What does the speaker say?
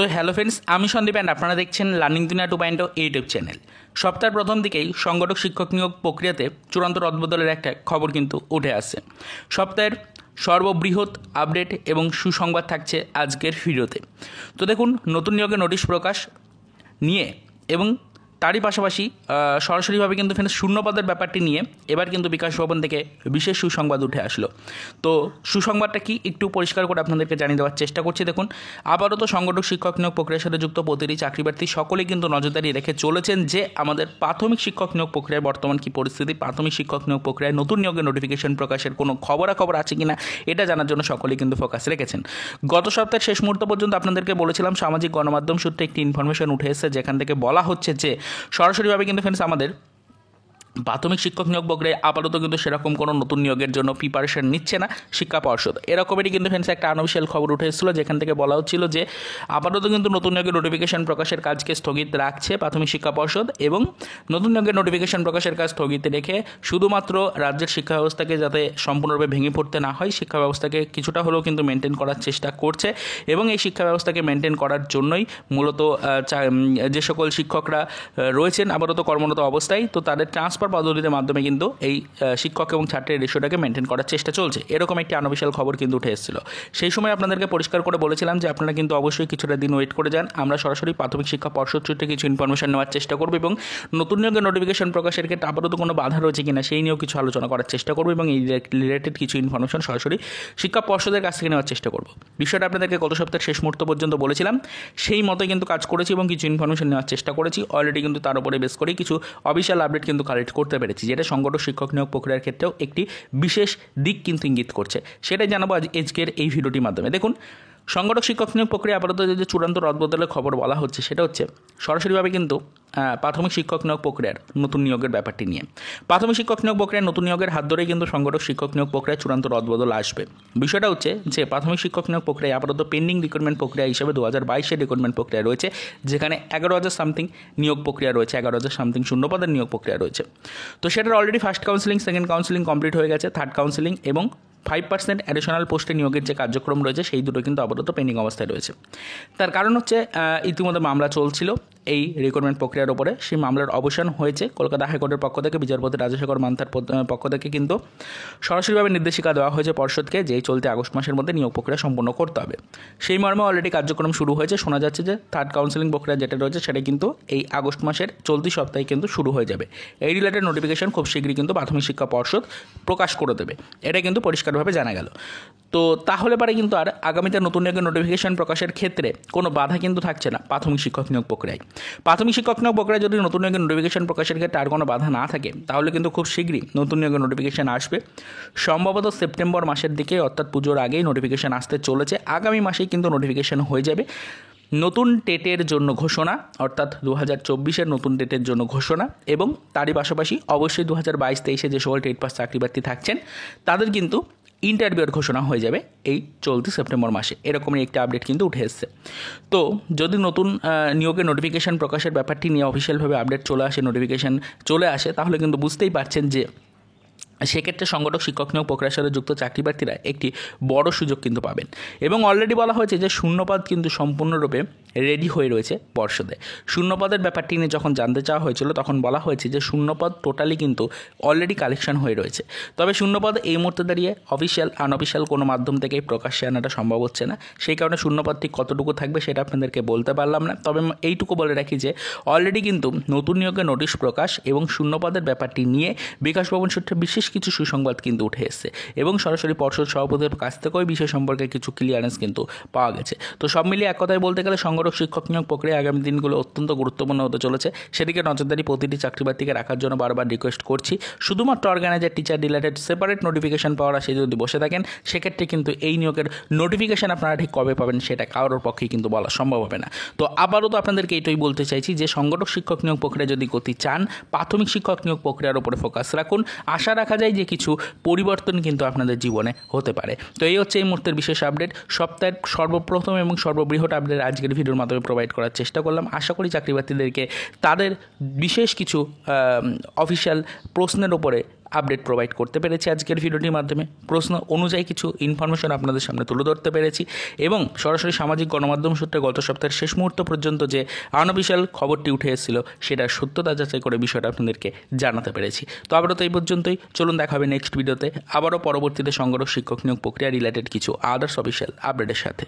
তো hello friends, আমি Sandeep and আপনারা দেখছেন লার্নিং দুনিয়া 2.0 ইউটিউব চ্যানেল। সপ্তাহের প্রথম দিকেই সংগঠক শিক্ষক নিয়োগ প্রক্রিয়াতে চূড়ান্ত রদবদলের একটা খবর কিন্তু উঠে আসছে। সপ্তাহের সর্ববৃহৎ আপডেট এবং সুসংবাদ থাকছে আজকের ভিডিওতে। তো দেখুন, নতুন নিয়োগের নোটিশ প্রকাশ নিয়ে এবং তারই পাশাপাশি সরাসরিভাবে কিন্তু ফ্রেন্ডস শূন্যপদের ব্যাপারটি নিয়ে এবার কিন্তু বিকাশ ভবন থেকে বিশেষ সুসংবাদ উঠে আসলো। তো সুসংবাদটা কি একটু পরিষ্কার করে আপনাদেরকে জানিয়ে দেওয়ার চেষ্টা করছি। দেখুন, আপাতত সংগঠক শিক্ষক নিয়োগ প্রক্রিয়ার সাথে যুক্ত প্রতিটি চাকরিপ্রার্থী সকলেই কিন্তু নজরদারি রেখে চলেছেন যে আমাদের প্রাথমিক শিক্ষক নিয়োগ প্রক্রিয়ার বর্তমান কী পরিস্থিতি, প্রাথমিক শিক্ষক নিয়োগ প্রক্রিয়ায় নতুন নিয়োগের নোটিফিকেশন প্রকাশের কোনো খবরাখবর আছে কিনা এটা জানার জন্য সকলেই কিন্তু ফোকাস রেখেছেন। গত সপ্তাহের শেষ মুহূর্ত পর্যন্ত আপনাদেরকে বলেছিলাম সামাজিক গণমাধ্যম সূত্রে একটি ইনফরমেশন উঠে এসেছে, যেখান থেকে বলা হচ্ছে যে সরাসরিভাবে কিন্তু ফ্রেন্ডস আমাদের প্রাথমিক শিক্ষক নিয়োগ প্রক্রিয়ায় আপাতত কিন্তু সেরকম কোনো নতুন নিয়োগের জন্য প্রিপারেশন নিচ্ছে না শিক্ষা পর্ষদ। এরকমেরই কিন্তু ফ্রেন্ডস একটা আনঅফিশিয়াল খবর উঠে এসেছিল, যেখান থেকে বলা হচ্ছিল যে আপাতত কিন্তু নতুন নিয়োগের নোটিফিকেশন প্রকাশের কাজকে স্থগিত রাখছে প্রাথমিক শিক্ষা পর্ষদ এবং নতুন নিয়োগের নোটিফিকেশন প্রকাশের কাজ স্থগিত রেখে শুধুমাত্র রাজ্যের শিক্ষা ব্যবস্থাকে যাতে সম্পূর্ণরূপে ভেঙে পড়তে না হয় শিক্ষা ব্যবস্থাকে কিছুটা হলেও কিন্তু মেনটেন করার চেষ্টা করছে এবং এই শিক্ষা ব্যবস্থাকে মেনটেন করার জন্যই মূলত যে সকল শিক্ষকরা রয়েছেন আপাতত কর্মরত অবস্থায়, তো তাদের ট্রান্সফার পদ্ধতির মাধ্যমে কিন্তু এই শিক্ষক এবং ছাত্রের রেশিওটাকে মেনটেন করার চেষ্টা চলছে। এরকম একটি আনঅফিশিয়াল খবর কিন্তু উঠে এসেছিল। সেই সময় আপনাদেরকে পরিষ্কার করে বলেছিলাম যে আপনারা কিন্তু অবশ্যই কিছুটা দিন ওয়েট করে যান, আমরা সরাসরি প্রাথমিক শিক্ষা পর্ষদ সূত্রে কিছু ইনফরমেশন নেওয়ার চেষ্টা করব এবং নতুন নিয়োগের নোটিফিকেশন প্রকাশের ক্ষেত্রে আপাতত কোনো বাধা রয়েছে কিনা সেই নিয়েও কিছু আলোচনা করার চেষ্টা করব এবং এই রিলেটেড কিছু ইনফরমেশন সরাসরি শিক্ষা পর্ষদের কাছ থেকে নেওয়ার চেষ্টা করব। বিষয়টা আপনাদেরকে গত সপ্তাহের শেষ মুহূর্ত পর্যন্ত বলেছিলাম, সেই মতোই কিন্তু কাজ করেছি এবং কিছু ইনফরমেশন নেওয়ার চেষ্টা করেছি। অলরেডি কিন্তু তার উপরে বেস করেই কিছু অফিসিয়াল আপডেট কিন্তু কালেক্ট করতে পেরেছি, যেটা সংগঠক শিক্ষক নিয়োগ প্রক্রিয়ার ক্ষেত্রেও একটি বিশেষ দিক কিন্তু ইঙ্গিত করছে। সেটাই জানাবো আজকের এই ভিডিওটির মাধ্যমে। দেখুন, সংগঠক শিক্ষক নিয়োগ প্রক্রিয়া আপাতত যে চূড়ান্ত রদবদলের খবর বলা হচ্ছে সেটা হচ্ছে সরাসরিভাবে কিন্তু প্রাথমিক শিক্ষক নিয়োগ প্রক্রিয়ার নতুন নিয়োগের ব্যাপারটি নিয়ে। প্রাথমিক শিক্ষক নিয়োগ প্রক্রিয়ার নতুন নিয়োগের হাত ধরেই কিন্তু সংগঠক শিক্ষক নিয়োগ প্রক্রিয়ার চূড়ান্ত রদবদল আসবে। বিষয়টা হচ্ছে যে প্রাথমিক শিক্ষক নিয়োগ প্রক্রিয়া আপাতত পেন্ডিং রিক্রুটমেন্ট প্রক্রিয়া হিসেবে 2022-এর রিক্রুটমেন্ট প্রক্রিয়া রয়েছে, যেখানে 11,000 সামথিং নিয়োগ প্রক্রিয়া রয়েছে, 11,000 সামথিং শূন্যপদের নিয়োগ প্রক্রিয়া রয়েছে। তো সেটার already first counselling, second counselling complete হয়ে গেছে, থার্ড কাউন্সিলিং এবং 5% অ্যাডিশনাল পোস্টে নিয়োগের যে কার্যক্রম রয়েছে সেই দুটো কিন্তু আপাতত পেন্ডিং অবস্থায় রয়েছে। তার কারণ হচ্ছে ইতিমধ্যে মামলা চলছিল এই রিক্রুটমেন্ট প্রক্রিয়ার ওপরে, সেই মামলার অবসান হয়েছে। কলকাতা হাইকোর্টের পক্ষ থেকে বিচারপতি রাজশেখর মান্থার পক্ষ থেকে কিন্তু সরাসরিভাবে নির্দেশিকা দেওয়া হয়েছে পর্ষদকে যে চলতি আগস্ট মাসের মধ্যে নিয়োগ প্রক্রিয়া সম্পন্ন করতে হবে। সেই মর্মে অলরেডি কার্যক্রম শুরু হয়েছে। শোনা যাচ্ছে যে থার্ড কাউন্সিলিং প্রক্রিয়া যেটা রয়েছে সেটা কিন্তু এই আগস্ট মাসের চলতি সপ্তাহে কিন্তু শুরু হয়ে যাবে। এই রিলেটেড নোটিফিকেশন খুব শীঘ্রই কিন্তু প্রাথমিক শিক্ষা পর্ষদ প্রকাশ করে দেবে, এটা কিন্তু পরিষ্কারভাবে জানা গেল। তো তাহলে পরে কিন্তু আর আগামীতে নতুন নিয়োগের নোটিফিকেশন প্রকাশের ক্ষেত্রে কোনো বাধা কিন্তু থাকছে না প্রাথমিক শিক্ষক নিয়োগ প্রক্রিয়ায়। প্রাথমিক শিক্ষক নিয়োগ প্রক্রিয়ায় যদি নতুন নিয়োগের নোটিফিকেশন প্রকাশের ক্ষেত্রে আর কোনো বাধা না থাকে তাহলে কিন্তু খুব শীঘ্রই নতুন নিয়োগের নোটিফিকেশন আসবে। সম্ভবত সেপ্টেম্বর মাসের দিকে, অর্থাৎ পুজোর আগেই নোটিফিকেশন আসতে চলেছে। আগামী মাসেই কিন্তু নোটিফিকেশন হয়ে যাবে। নতুন টেটের জন্য ঘোষণা, অর্থাৎ 2024-এর নতুন টেটের জন্য ঘোষণা এবং তারই পাশাপাশি অবশ্যই 2022-23-এ যে সকল টেট পাস চাকরিপ্রার্থী থাকছেন তাদের কিন্তু ইন্টারভিউর ঘোষণা হয়ে যাবে এই চলতি সেপ্টেম্বর মাসে। এরকমই একটি আপডেট কিন্তু উঠে এসেছে। তো যদি নতুন নিয়োগের নোটিফিকেশান প্রকাশের ব্যাপারটি নিয়ে অফিসিয়ালভাবে আপডেট চলে আসে, নোটিফিকেশান চলে আসে, তাহলে কিন্তু বুঝতেই পারছেন যে সেক্ষেত্রে সংগঠক শিক্ষক নিয়োগ প্রক্রিয়ার সাথে যুক্ত চাকরিপ্রার্থীরা একটি বড় সুযোগ কিন্তু পাবেন। এবং অলরেডি বলা হয়েছে যে শূন্যপদ কিন্তু সম্পূর্ণরূপে রেডি হয়ে রয়েছে পর্ষদে। শূন্যপদের ব্যাপারটি নিয়ে যখন জানতে চাওয়া হয়েছিল তখন বলা হয়েছে যে শূন্যপদ টোটালি কিন্তু অলরেডি কালেকশন হয়ে রয়েছে। তবে শূন্যপদ এই মুহূর্তে দাঁড়িয়ে অফিসিয়াল আনঅফিসিয়াল কোনো মাধ্যম থেকেই প্রকাশ্যে আনাটা সম্ভব হচ্ছে না। সেই কারণে শূন্যপদ ঠিক কতটুকু থাকবে সেটা আপনাদেরকে বলতে পারলাম না। তবে এইটুকু বলে রাখি যে অলরেডি কিন্তু নতুন নিয়োগের নোটিশ প্রকাশ এবং শূন্যপদের ব্যাপারটি নিয়ে বিকাশ ভবন সূত্রে বিশেষ কিছু সুসংবাদ কিন্তু উঠে এসেছে এবং সরাসরি পর্ষদ সভাপতির কাছ থেকেও বিষয় সম্পর্কে কিছু ক্লিয়ারেন্স কিন্তু পাওয়া গেছে। তো সব মিলিয়ে এক কথায় বলতে গেলে সংগঠক শিক্ষক নিয়োগ প্রক্রিয়া আগামী দিনগুলো অত্যন্ত গুরুত্বপূর্ণ হতে চলেছে। সেদিকে নজরদারি প্রতিটি চাকরিপ্রার্থীকে রাখার জন্য বারবার রিকোয়েস্ট করছি। শুধুমাত্র organiser teacher related separate notification পাওয়ার আসে যদি বসে থাকেন সেক্ষেত্রে কিন্তু এই নিয়োগের নোটিফিকেশন আপনারা ঠিক কবে পাবেন সেটা কারোর পক্ষেই কিন্তু বলা সম্ভব হবে না। তো আপাতত আপনাদেরকে এইটাই বলতে চাইছি যে সংগঠক শিক্ষক নিয়োগ প্রক্রিয়া যদি গতি চান প্রাথমিক শিক্ষক নিয়োগ প্রক্রিয়ার উপরে ফোকাস রাখুন। আশা রাখা যায় যে কিছু পরিবর্তন কিন্তু আপনাদের জীবনে হতে পারে। তো এই হচ্ছে এই মুহূর্তের বিশেষ আপডেট, সপ্তাহের সর্বপ্রথম এবং সর্ববৃহৎ আপডেট আজকের ভিডিও। ভিডিওর মাধ্যমে প্রোভাইড করার চেষ্টা করলাম। আশা করি চাকরি প্রার্থীদেরকে তাদের বিশেষ কিছু অফিসিয়াল প্রশ্নের ওপরে আপডেট প্রোভাইড করতে পেরেছি আজকের ভিডিওটির মাধ্যমে। প্রশ্ন অনুযায়ী কিছু ইনফরমেশন আপনাদের সামনে তুলে ধরতে পেরেছি এবং সরাসরি সামাজিক গণমাধ্যম সূত্রে গত সপ্তাহের শেষ মুহূর্ত পর্যন্ত যে আনঅফিশিয়াল খবরটি উঠে এসেছিল সেটার সত্যতা যাচাই করে বিষয়টা আপনাদেরকে জানাতে পেরেছি। তো আবারও তো এই পর্যন্তই, চলুন দেখা হবে নেক্সট ভিডিওতে আবারও পরবর্তীতে সংগঠক শিক্ষক নিয়োগ প্রক্রিয়া রিলেটেড কিছু আদার্স অফিসিয়াল আপডেটের সাথে।